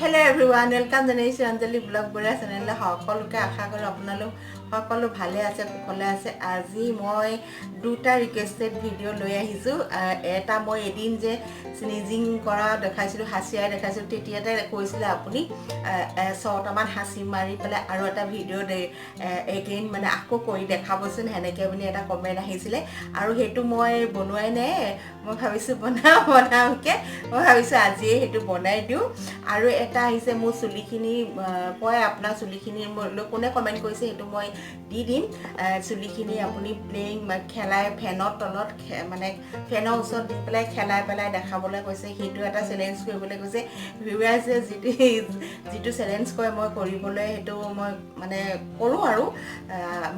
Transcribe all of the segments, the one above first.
Hello everyone, welcome to Anjali vlogbaruah channel. সকলোকে আশা কৰো আপোনালোক সকলো ভালে আছে কুশলে আছে আজি মই দুটা ৰিকুৱেষ্টেড ভিডিও লৈ আহিছো এটা মই এদিন যে স্নিজিং কৰা দেখাইছিলো হাসিয়াই দেখাইছিলো তেতিয়াতে কৈছিলে আপুনি 6টা মান হাসি মাৰি পেলে আৰু এটা ভিডিও এগেইন মানে আকৌ কৰি দেখাবচোন হেনেকে বুলি এটা কমেন্ট আহিছিলে আৰু হেতু মই বনুৱাই নাই মই ভাবিছো বনাওকে মই ভাবিছো আজি হেতু বনাই দিও আৰু এটা আহিছে মোৰ চুলিখিনি কয় আপোনাৰ চুলিখিনি কোনে কমেন্ট কৰিছে হেতু মই দি দিম চুলিখিনি আপুনি প্লেইং খেলাই ফেনৰ তলত মানে ফেনৰ ওচৰত দি পেলাই খেলাই পেলাই দেখাবলৈ কৈছে হেতু এটা চ্যালেঞ্জ কৰিবলৈ কৈছে ভিউয়াৰ্সে যিটো চ্যালেঞ্জ কয় মই কৰিবলৈ হেতু মই মানে কৰো আৰু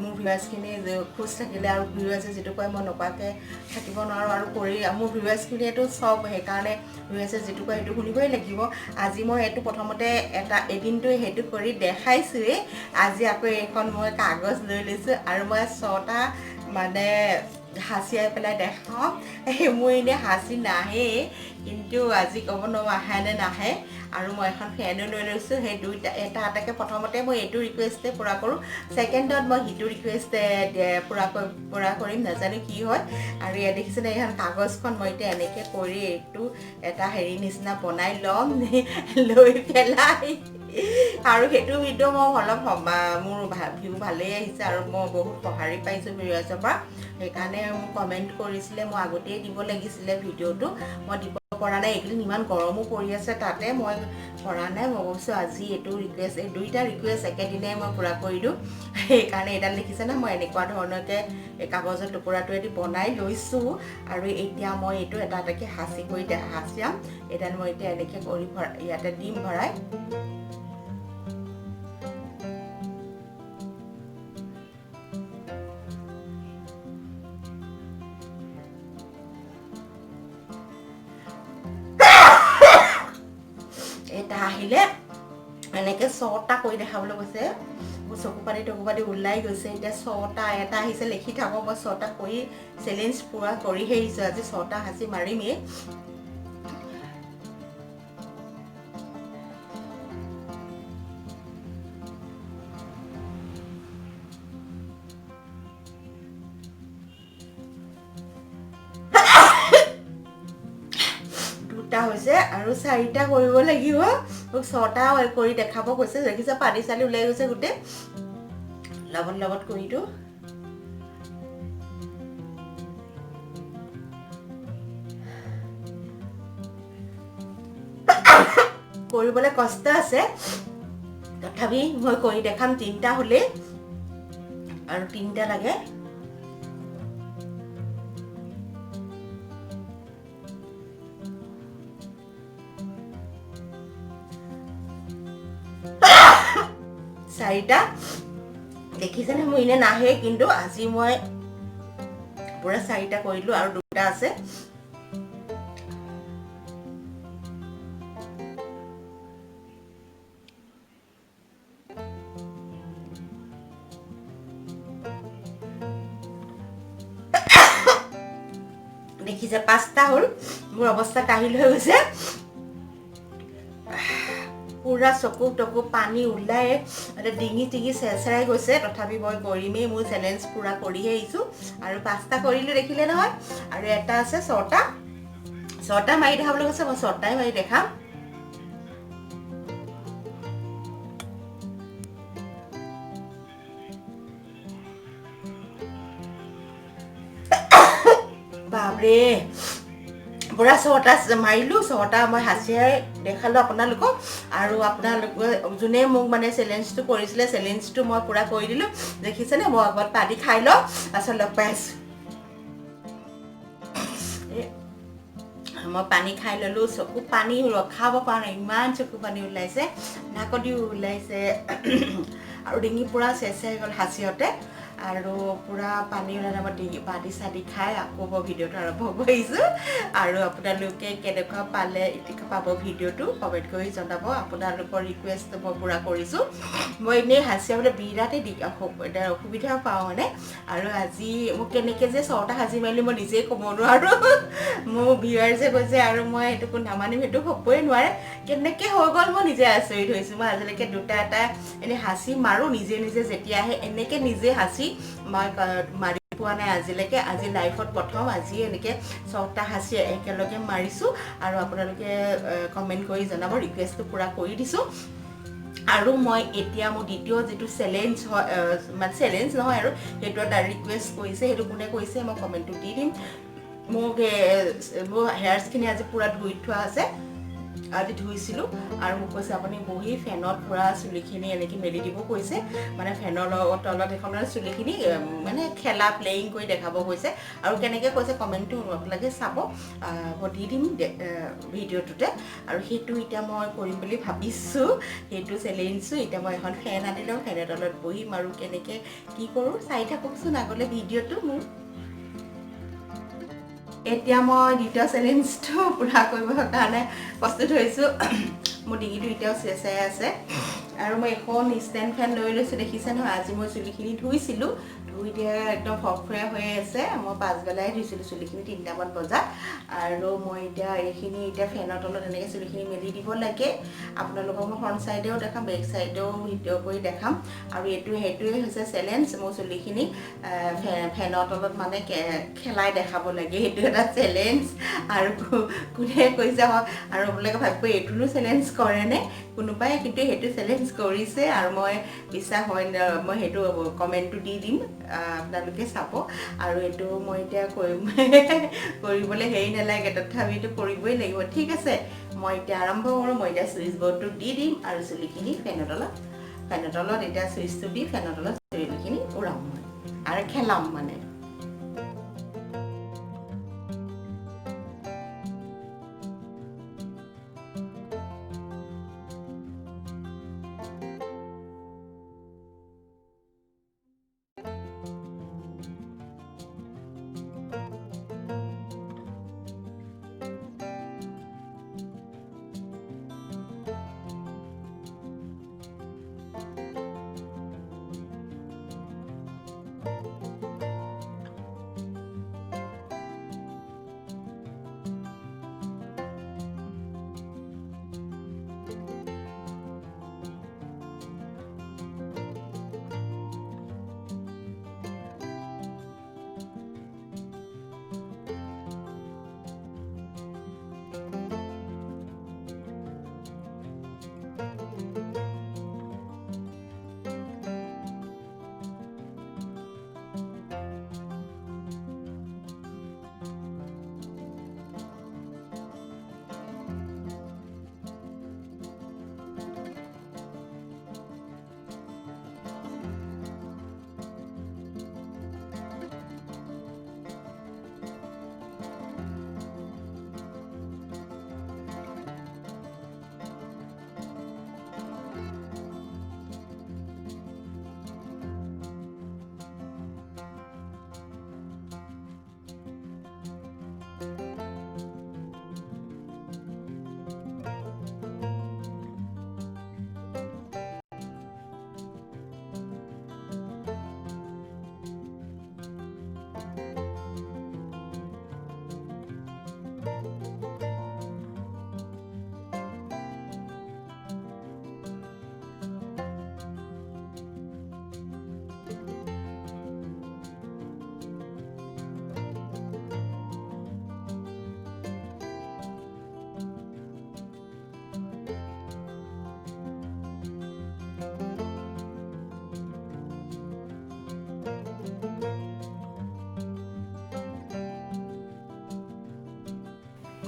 মোৰ ভিউয়াৰ্সখিনি খুশ থাকিলে আৰু ভিউয়াৰ্সে যেটো কয় মই নপাকে থাকিব নোৱাৰো আৰু কৰি মোৰ ভিউয়াৰ্সখিনিটো সব হে কাৰণে ভিউয়াৰ্সে যেটো কয় হেতু শুনিবই লাগিব আজি মই এটো প্ৰথমতে এটা এদিনটো হেতু কৰি দেখাইছোৱে আজি আকৌ এখন মই কাগজ লৈ লৈছো আৰু মই 6টা মানে হাসিয়াই পেলাই দেখাও মই এনে হাসি নাহে কিন্তু আজি কব ন আহানে নাহে আৰু মই এখন ফেনো লৈ লৈছো হে দুইটা এটা আটাকে প্ৰথমতে মই এটো ৰিকুৱেষ্টে পুৰা কৰো সেকেন্ডত মই হিটো ৰিকুৱেষ্ট পুৰা কৰিম নাজানো কি হয় আৰু ইয়া দেখিছেনে এখন কাগজখন মই এতিয়া এনেকে কৰি এটো এটা হেৰি নিচিনা বনাই লম লৈ পেলাই আৰু হেতু ভিডিও মই অলপ মোৰ ভিউ ভালে আহিছে আৰু মই বহুত সহাৰি পাইছো ভিউয়াৰ্সৰ পৰা সেইকাৰণে কমেন্ট কৰিছিলে মই আগতেই দিব লাগিছিলে ভিডিওটো মই দিব পৰা নাই একদিন ইমান গৰমো পৰি আছে তাতে মই কৰা নাই মই ভাবিছো আজি এটো ৰিকুৱেষ্ট এই দুইটা ৰিকুৱেষ্ট একেদিনে মই পুৰা কৰি দিও সেইকাৰণে এটা লিখিছে না মই এনেকুৱা ধৰণতে কাগজৰ টুকুৰাটোৱেদি বনাই লৈছো আৰু এতিয়া মই এটো এটা এটাকে হাসি কৰি দেখাম এটা মই এতিয়া এনেকে কৰি ইয়াতে দিম ভৰাই এটা আহিলে এনেকে 6টা কৰি দেখাবলৈ কৈছে মোৰ চকুপাতি উলাই গৈছে এতিয়া 6টা এটা আহিছে লিখি থাকো মই 6টা কৰি চ্যালেঞ্জ পুৰা কৰি হেইছো আজি 6টা হাসি মাৰিমে হৈছে আৰু 4টা কৰিব লাগিব মোক 6টা কৰি দেখাব কৈছে দেখিছে পানী চালি উলাই গৈছে গুটে লগত কৰি দিও কৰিবলৈ কষ্ট আছে তথাপি মই কৰি দেখাম 3টা হলে আৰু 3টা লাগে চাৰিটা দেখিছেনে মই ইনে নাহে কিন্তু আজি মই পুৰা 4টা কৰিলো আৰু 2টা আছে দেখিছে 5টা হল মোৰ অৱস্থা কাহিল হৈ গৈছে পুৰা চকু টকু পানী উলাই আৰু ডিঙি টিঙি চেৰচেৰাই গৈছে তথাপি মই কৰিমে মোৰ চ্যালেঞ্জ পুৰা কৰি হেইছো আৰু 5টা কৰিলো দেখিলে নহয় আৰু এটা আছে 6টা মাৰি দেখাবলৈ কৈছে মই 6টাই মাৰি দেখাম বাবৰে পুৰা 6টা মাৰিলো 6টা মই হাসিয়াই দেখালো আপোনালোকক আৰু আপোনালোকে জুনে মোক মানে চ্যালেঞ্জটো কৰিছিলে চ্যালেঞ্জটো মই পুৰা কৰি দিলো দেখিছেনে মই আগত পানী খাই ল আসল লগ পাইছো মই পানী খাই ললো চকু পানী ৰখাব পৰা নাই ইমান চকু পানী উলাইছে নাকদি উলাইছে আৰু ডিঙি পুৰা চেৰচেৰাই গল হাসিয়তে আৰু পুৰা পানী ওলাই পানী চাদি খাই আকৌ মই ভিডিঅ'টো আৰম্ভ কৰিছোঁ আৰু আপোনালোকে কেনেকুৱা পালে পাব ভিডিঅ'টো কমেণ্ট কৰি জনাব আপোনালোকৰ ৰিকুৱেষ্ট মই পুৰা কৰিছোঁ মই এনেই হাঁচিয়াবলৈ বিৰাটেই অসুবিধা পাওঁ মানে আৰু আজি মোক কেনেকৈ যে 6টা সাজি মাৰিলোঁ মই নিজেই ক'ব নোৱাৰোঁ মোৰ ভিউৱাৰ যে কৈছে আৰু মই সেইটো নামানিম সেইটো হ'বই নোৱাৰে কেনেকৈ হৈ গ'ল মই নিজে আচৰিত হৈছোঁ মই আজিলৈকে দুটা এটা এনেই সাঁচি মাৰোঁ নিজে নিজে যেতিয়া আহে এনেকৈ নিজে সাঁচি মই মাৰি পোৱা নাই আজিলৈকে আজি লাইফত প্ৰথম আজি এনেকৈ 6টা সাঁচি একেলগে মাৰিছোঁ আৰু আপোনালোকে কমেণ্ট কৰি জনাব ৰিকুৱেষ্টটো পূৰা কৰি দিছোঁ আৰু মই এতিয়া মোৰ দ্বিতীয় যিটো চেলেঞ্জ হয় মানে চেলেঞ্জ নহয় আৰু সেইটো এটা ৰিকুৱেষ্ট কৰিছে সেইটো কোনে কৰিছে মই কমেণ্টটো দি দিম মোক মোৰ হেয়াৰ্ছখিনি আজি পূৰা ধুই থোৱা আছে আজি ধুইছিলোঁ আৰু মোক কৈছে আপুনি বহি ফেনত পূৰা চুলিখিনি এনেকৈ মেলি দিব কৈছে মানে ফেনৰ তলত এখনৰ চুলিখিনি মানে খেলা প্লেয়িং কৰি দেখাব কৈছে আৰু কেনেকৈ কৈছে কমেণ্টটো আপোনালোকে চাব মই দি দিম ভিডিঅ'টোতে আৰু সেইটো এতিয়া মই কৰিম বুলি ভাবিছোঁ সেইটো চেলেঞ্জটো এতিয়া মই এখন ফেন আনি লওঁ ফেনৰ তলত বহিম আৰু কেনেকৈ কি কৰোঁ চাই থাককচোন আগলৈ ভিডিঅ'টো মোৰ এতিয়া মই দ্বিতীয় চেলেঞ্জটো পূৰা কৰিবৰ কাৰণে প্ৰস্তুত হৈছোঁ মোৰ ডিঙিটো এতিয়াও চেঁচাই আছে আৰু মই এখন ষ্টেণ্ড ফেন লৈ লৈছোঁ দেখিছে নহয় আজি মই চুলিখিনি ধুইছিলোঁ ধুই দিয়া একদম ফৰফৰীয়া হৈ আছে মই পাছবেলাই ধুইছিলোঁ চুলিখিনি 3টামান বজাত আৰু মই এতিয়া এইখিনি এতিয়া ফেনৰ তলত এনেকৈ চুলিখিনি মেলি দিব লাগে আপোনালোকক মই ফ্ৰণ্ট চাইডেও দেখাম বেক চাইডেও ভিডিঅ' কৰি দেখাম আৰু সেইটোৱে হৈছে চেলেঞ্জ মোৰ চুলিখিনি ফেনৰ তলত মানে খেলাই দেখাব লাগে সেইটো এটা চেলেঞ্জ আৰু কোনে কৈছে আৰু আপোনালোকে ভাবিব এইটোনো চেলেঞ্জ কৰেনে কোনোবাই কিন্তু সেইটো চেলেঞ্জ কৰিছে আৰু মই বিশ্বাস হয় মই সেইটো কমেণ্টটো দি দিম আপোনালোকে চাব আৰু এইটো মই এতিয়া কৰিবলৈ হেৰি নালাগে তথাপিতো কৰিবই লাগিব ঠিক আছে মই এতিয়া আৰম্ভ কৰোঁ মই এতিয়া চুইচ বৰ্ডটো দি দিম আৰু চুলিখিনি ফেনৰ তলত এতিয়া চুইচটো দি ফেনৰ তলত চুলিখিনি উৰাম মই আৰু খেলাম মানে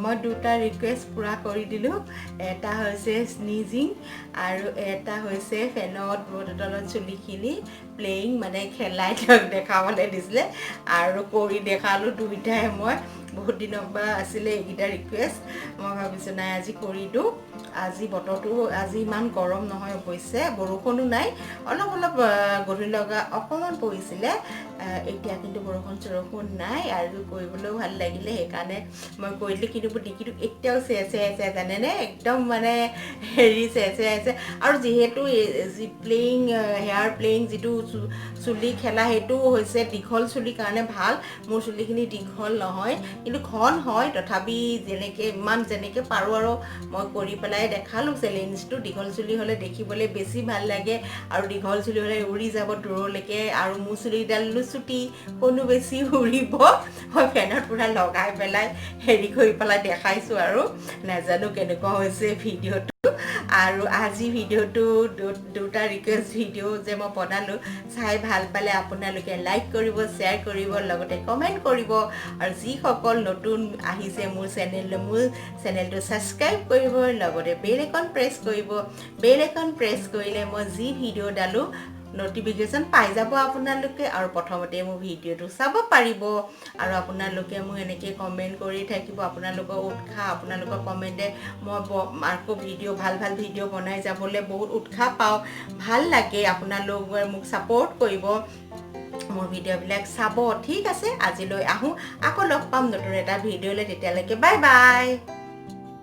মই দুটা ৰিকুৱেষ্ট পূৰা কৰি দিলোঁ এটা হৈছে স্নিজিং আৰু এটা হৈছে ফেনত বৰ্ডৰ চুলিখিনি প্লেয়িং মানে খেলাই দেখাবলৈ দিছিলে আৰু কৰি দেখালোঁ দুইটাই মই বহুত দিনৰ পৰা আছিলে এইকেইটা ৰিকুৱেষ্ট মই ভাবিছোঁ নাই আজি কৰি দিওঁ আজি বতৰটো আজি ইমান গৰম নহয় অৱশ্যে বৰষুণো নাই অলপ অলপ গধূলি লগা অকণমান পৰিছিলে এতিয়া কিন্তু বৰষুণ নাই আৰু কৰিবলৈও ভাল লাগিলে সেইকাৰণে মই কৰিলোঁ কিন্তু ডিকিটো এতিয়াও চেচে আছে জানেনে একদম মানে হেৰি চেচে আছে আৰু যিহেতু যি প্লেইং হেয়াৰ প্লেইং যিটো চুলি খেলা সেইটো হৈছে দীঘল চুলিৰ কাৰণে ভাল মোৰ চুলিখিনি দীঘল নহয় কিন্তু ঘন হয় তথাপি যেনেকৈ পাৰোঁ আৰু মই কৰি পেলাই দেখালোঁ চেলেঞ্জটো দীঘল চুলি হ'লে দেখিবলৈ বেছি ভাল লাগে আৰু দীঘল চুলি হ'লে উৰি যাব দূৰলৈকে আৰু মোৰ চুলিডালো চুটি কোনো বেছি উৰিব মই ফেনত পুৰা লগাই পেলাই হেৰি কৰি পেলাই দেখাইছোঁ আৰু নাজানো কেনেকুৱা হৈছে ভিডিঅ'টো আৰু আজি ভিডিঅ'টো দুটা ৰিকুৱেষ্ট ভিডিঅ' যে মই বনালোঁ চাই ভাল পালে আপোনালোকে লাইক কৰিব শ্বেয়াৰ কৰিব লগতে কমেণ্ট কৰিব আৰু যিসকল নতুন আহিছে মোৰ চেনেলটো ছাবস্ক্ৰাইব কৰিব লগতে বেল আইকন প্ৰেছ কৰিব বেল আইকন প্ৰেছ কৰিলে মই যি ভিডিঅ' ডালোঁ নটিফিকেশ্যন পাই যাব আপোনালোকে আৰু প্ৰথমতে মোৰ ভিডিঅ'টো চাব পাৰিব আৰু আপোনালোকে মোক এনেকৈ কমেণ্ট কৰি থাকিব আপোনালোকৰ উৎসাহ আপোনালোকৰ কমেণ্টে মই আকৌ ভাল ভিডিঅ' বনাই যাবলৈ বহুত উৎসাহ পাওঁ ভাল লাগে আপোনালোকে মোক ছাপোৰ্ট কৰিব মোৰ ভিডিঅ'বিলাক চাব ঠিক আছে আজিলৈ আহোঁ আকৌ লগ পাম নতুন এটা ভিডিঅ'লৈ তেতিয়ালৈকে বাই বাই